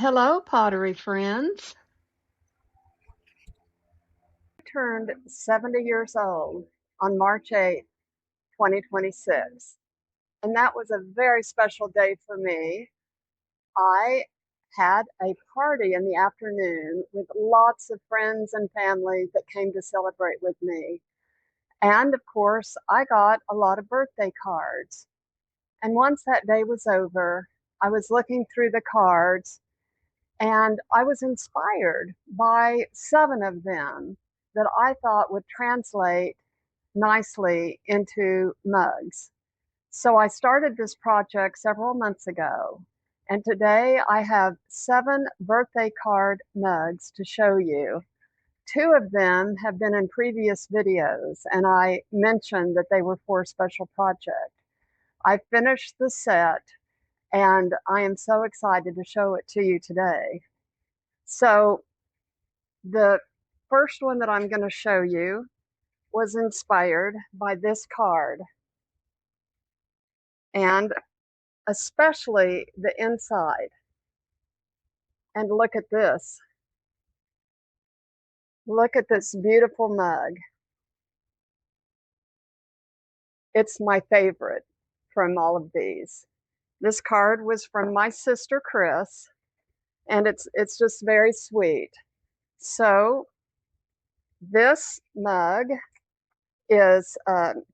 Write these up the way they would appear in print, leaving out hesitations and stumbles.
Hello, pottery friends. I turned 70 years old on March 8th, 2026. And that was a very special day for me. I had a party in the afternoon with lots of friends and family that came to celebrate with me. And of course, I got a lot of birthday cards. And once that day was over, I was looking through the cards and I was inspired by 7 of them that I thought would translate nicely into mugs. So I started this project several months ago, and today I have 7 birthday card mugs to show you. 2 of them have been in previous videos, and I mentioned that they were for a special project. I finished the set, and I am so excited to show it to you today. So the first one that I'm going to show you was inspired by this card, and especially the inside. And look at this. Look at this beautiful mug. It's my favorite from all of these. This card was from my sister Chris, and it's just very sweet. So this mug is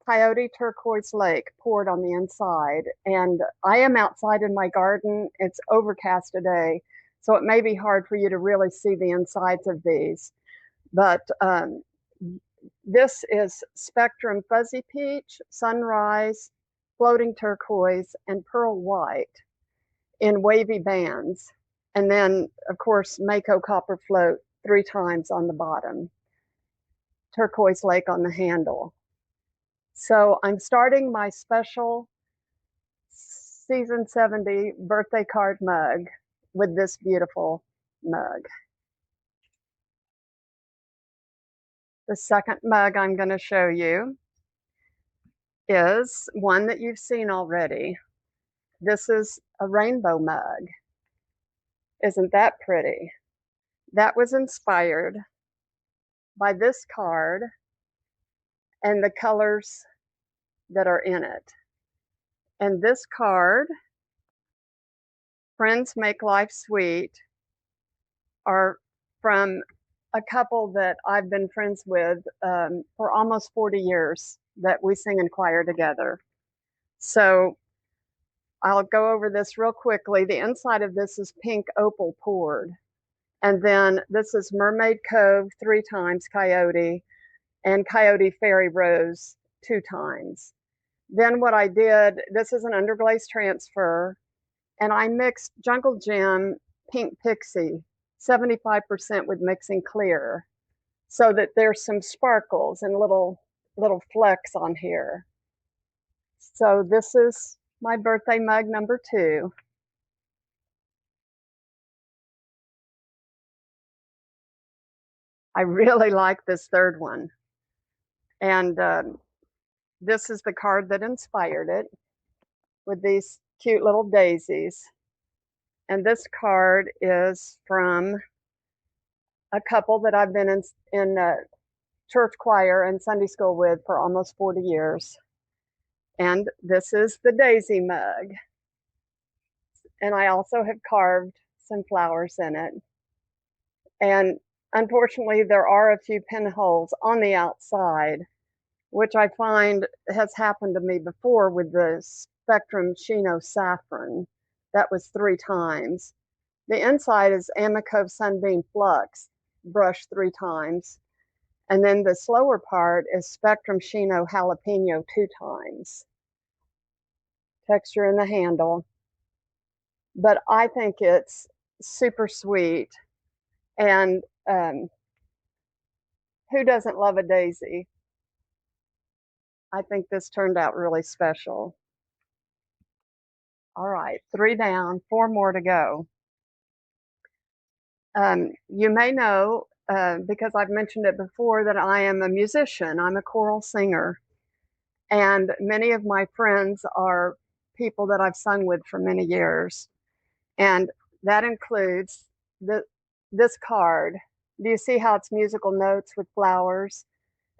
Coyote Turquoise Lake poured on the inside. And I am outside in my garden. It's overcast today, so it may be hard for you to really see the insides of these. But this is Spectrum Fuzzy Peach, Sunrise, Floating Turquoise, and Pearl White in wavy bands. And then, of course, Mako Copper Float 3 times on the bottom. Turquoise Lake on the handle. So I'm starting my special season 70 birthday card mug with this beautiful mug. The second mug I'm going to show you is one that you've seen already. This is a rainbow mug. Isn't that pretty? That was inspired by this card and the colors that are in it. And this card, Friends Make Life Sweet, are from a couple that I've been friends with for almost 40 years that we sing in choir together. So I'll go over this real quickly. The inside of this is pink opal poured. And then this is Mermaid Cove 3 times Coyote, and Coyote Fairy Rose 2 times. Then what I did, this is an underglaze transfer, and I mixed Jungle Gym Pink Pixie 75% with mixing clear, so that there's some sparkles and little flecks on here. So this is my birthday mug number 2. I really like this third one. And this is the card that inspired it, with these cute little daisies. And this card is from a couple that I've been in church choir and Sunday school with for almost 40 years. And this is the daisy mug. And I also have carved some flowers in it. And unfortunately, there are a few pinholes on the outside, which I find has happened to me before with the Spectrum Chino Saffron. That was 3 times. The inside is Amicove Sunbeam Flux, brushed 3 times. And then the slower part is Spectrum Chino Jalapeno 2 times. Texture in the handle. But I think it's super sweet. And who doesn't love a daisy? I think this turned out really special. All right, 3 down, 4 more to go. You may know, because I've mentioned it before, that I am a musician. I'm a choral singer. And many of my friends are people that I've sung with for many years. And that includes this card. Do you see how it's musical notes with flowers?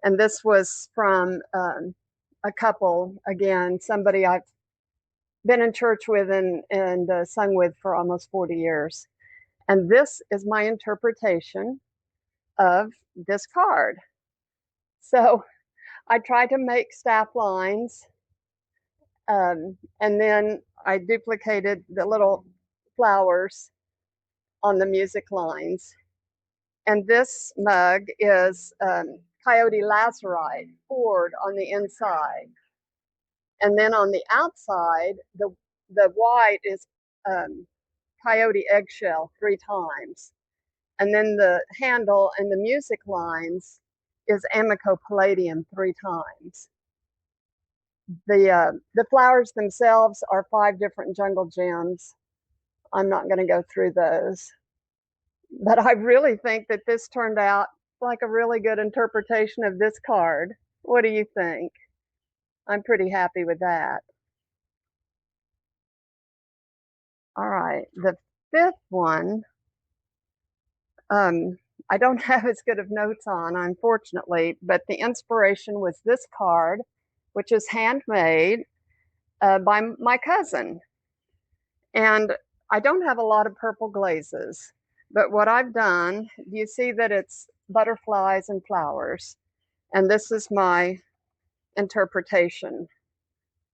And this was from a couple, again, somebody I've been in church with and sung with for almost 40 years. And this is my interpretation of this card. So I tried to make staff lines, and then I duplicated the little flowers on the music lines. And this mug is coyote lazurite poured on the inside. And then on the outside, the white is coyote eggshell 3 times. And then the handle and the music lines is Amico palladium 3 times. The flowers themselves are 5 different jungle gems. I'm not going to go through those. But I really think that this turned out like a really good interpretation of this card. What do you think? I'm pretty happy with that. All right, the 5th one, I don't have as good of notes on, unfortunately, but the inspiration was this card, which is handmade by my cousin. And I don't have a lot of purple glazes, but what I've done, you see that it's butterflies and flowers, and this is my interpretation.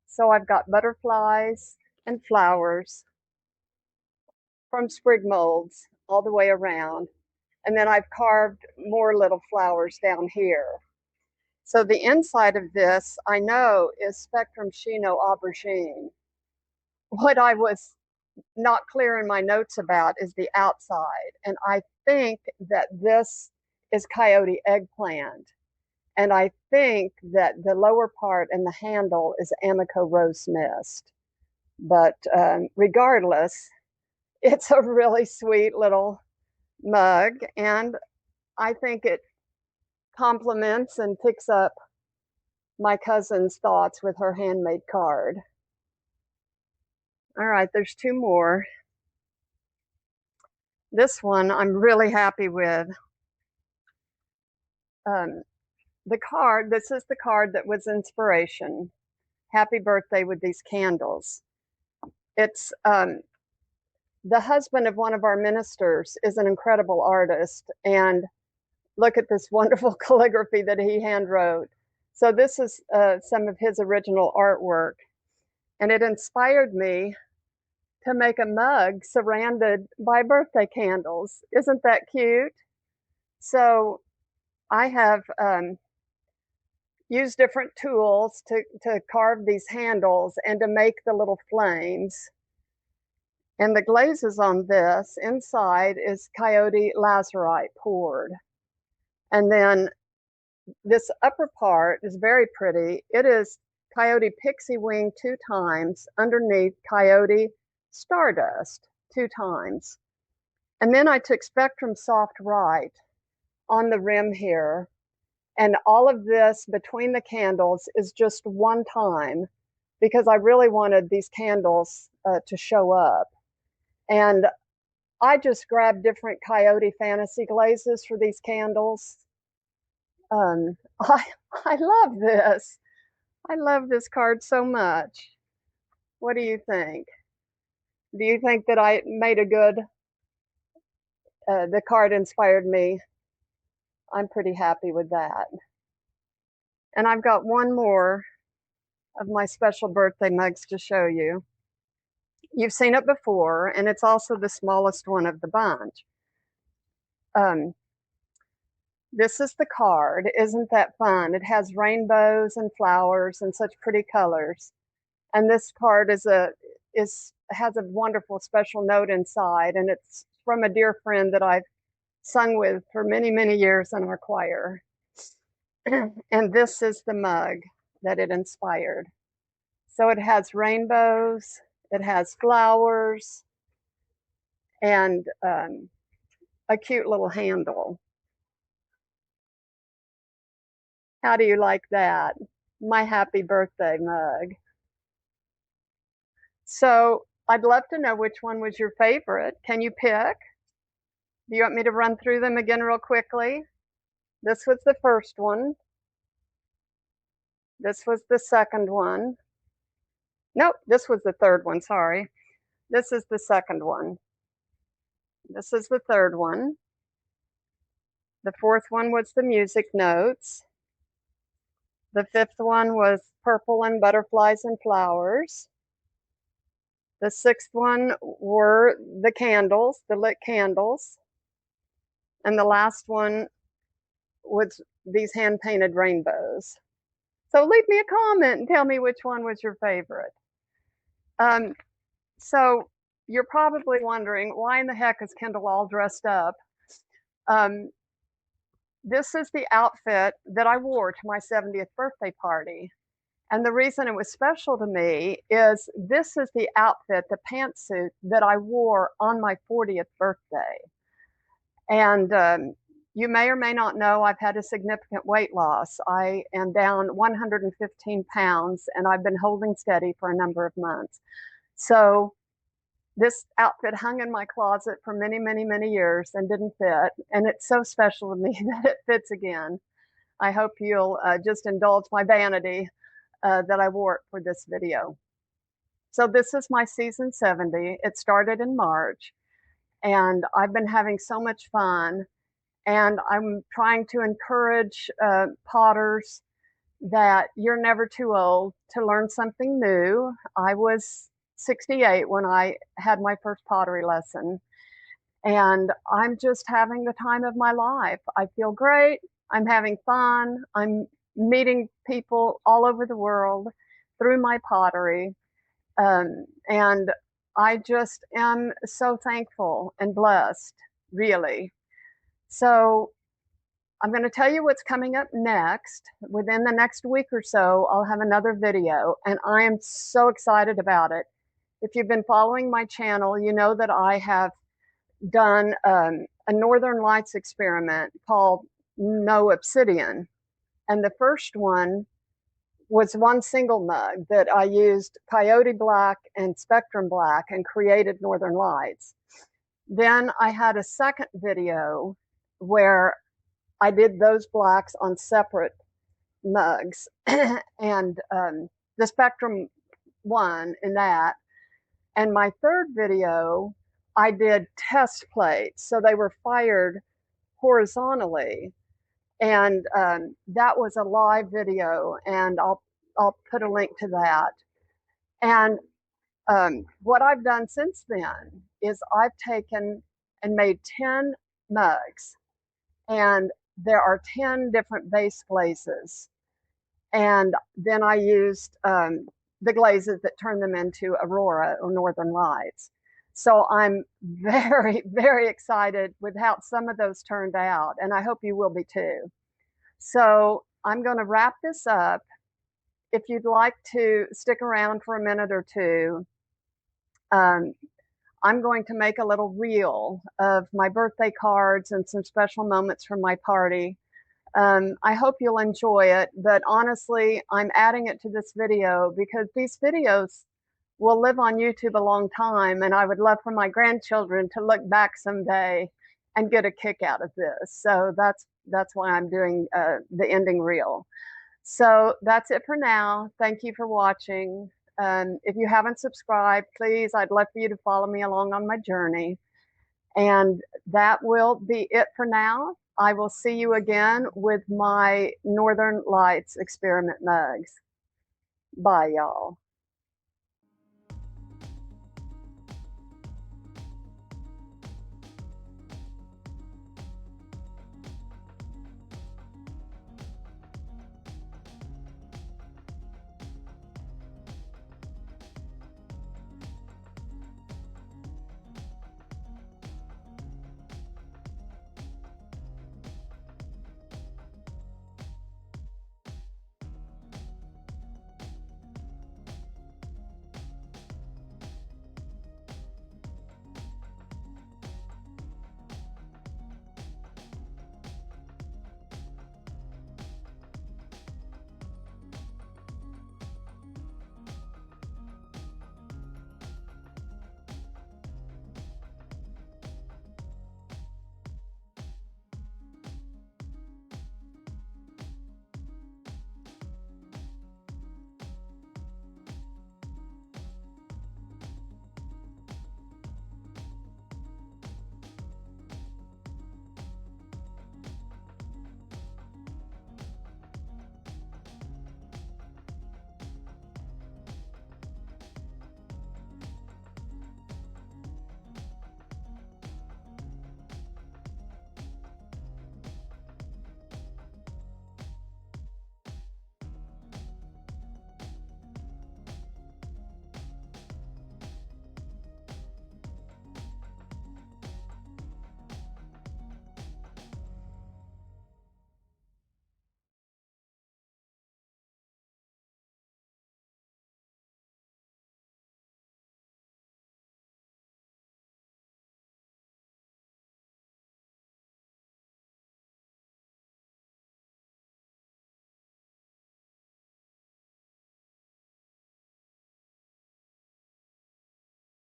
So I've got butterflies and flowers from sprig molds all the way around, and then I've carved more little flowers down here. So the inside of this, I know, is Spectrum Chino Aubergine. What I was not clear in my notes about is the outside, and I think that this is coyote eggplant, and I think that the lower part and the handle is Amico rose mist. But regardless, it's a really sweet little mug, and I think it complements and picks up my cousin's thoughts with her handmade card. All right, there's 2 more. This one I'm really happy with. The card, this is the card that was inspiration. Happy birthday with these candles. It's the husband of one of our ministers is an incredible artist, and look at this wonderful calligraphy that he hand wrote. So this is some of his original artwork, and it inspired me to make a mug surrounded by birthday candles. Isn't that cute? So I have used different tools to carve these handles and to make the little flames. And the glazes on this inside is coyote lazurite poured. And then this upper part is very pretty. It is coyote pixie wing 2 times, underneath coyote stardust 2 times. And then I took Spectrum Soft Right on the rim here. And all of this between the candles is just 1 time, because I really wanted these candles to show up. And I just grabbed different coyote fantasy glazes for these candles. I love this. I love this card so much. What do you think? Do you think that I made a good, the card inspired me? I'm pretty happy with that. And I've got 1 more of my special birthday mugs to show you. You've seen it before, and it's also the smallest one of the bunch. This is the card. Isn't that fun? It has rainbows and flowers and such pretty colors. And this card has a wonderful special note inside, and it's from a dear friend that I've sung with for many, many years in our choir. And this is the mug that it inspired. So it has rainbows, it has flowers, and a cute little handle. How do you like that? My happy birthday mug. So I'd love to know which one was your favorite. Can you pick? Do you want me to run through them again real quickly? This was the first one. This was the second one. Nope, this was the third one, sorry. This is the second one. This is the third one. The fourth one was the music notes. The fifth one was purple and butterflies and flowers. The sixth one were the candles, the lit candles. And the last one was these hand-painted rainbows. So leave me a comment and tell me which one was your favorite. So you're probably wondering, why in the heck is Kendall all dressed up? This is the outfit that I wore to my 70th birthday party. And the reason it was special to me is this is the outfit, the pantsuit that I wore on my 40th birthday. And you may or may not know I've had a significant weight loss. I am down 115 pounds and I've been holding steady for a number of months. So this outfit hung in my closet for many, many, many years and didn't fit. And it's so special to me that it fits again. I hope you'll just indulge my vanity that I wore it for this video. So this is my season 70. It started in March and I've been having so much fun. And I'm trying to encourage potters that you're never too old to learn something new. I was 68 when I had my first pottery lesson. And I'm just having the time of my life. I feel great. I'm having fun. I'm meeting people all over the world through my pottery. And I just am so thankful and blessed, really. So I'm going to tell you what's coming up next. Within the next week or so, I'll have another video, and I am so excited about it. If you've been following my channel, you know that I have done a Northern Lights experiment called No Obsidian. And the first one was one single mug that I used Coyote Black and Spectrum Black and created Northern Lights. Then I had a second video where I did those blacks on separate mugs and the Spectrum one in that. And my third video, I did test plates. So they were fired horizontally. And that was a live video, and I'll put a link to that. And what I've done since then is I've taken and made 10 mugs, and there are 10 different base glazes. And then I used the glazes that turn them into Aurora or Northern Lights. So I'm very, very excited with how some of those turned out, and I hope you will be too. So I'm going to wrap this up. If you'd like to stick around for a minute or two, I'm going to make a little reel of my birthday cards and some special moments from my party. I hope you'll enjoy it, but honestly, I'm adding it to this video because these videos will live on YouTube a long time, and I would love for my grandchildren to look back someday and get a kick out of this. So that's why I'm doing the ending reel. So that's it for now. Thank you for watching. If you haven't subscribed, please, I'd love for you to follow me along on my journey. And that will be it for now. I will see you again with my Northern Lights experiment mugs. Bye, y'all.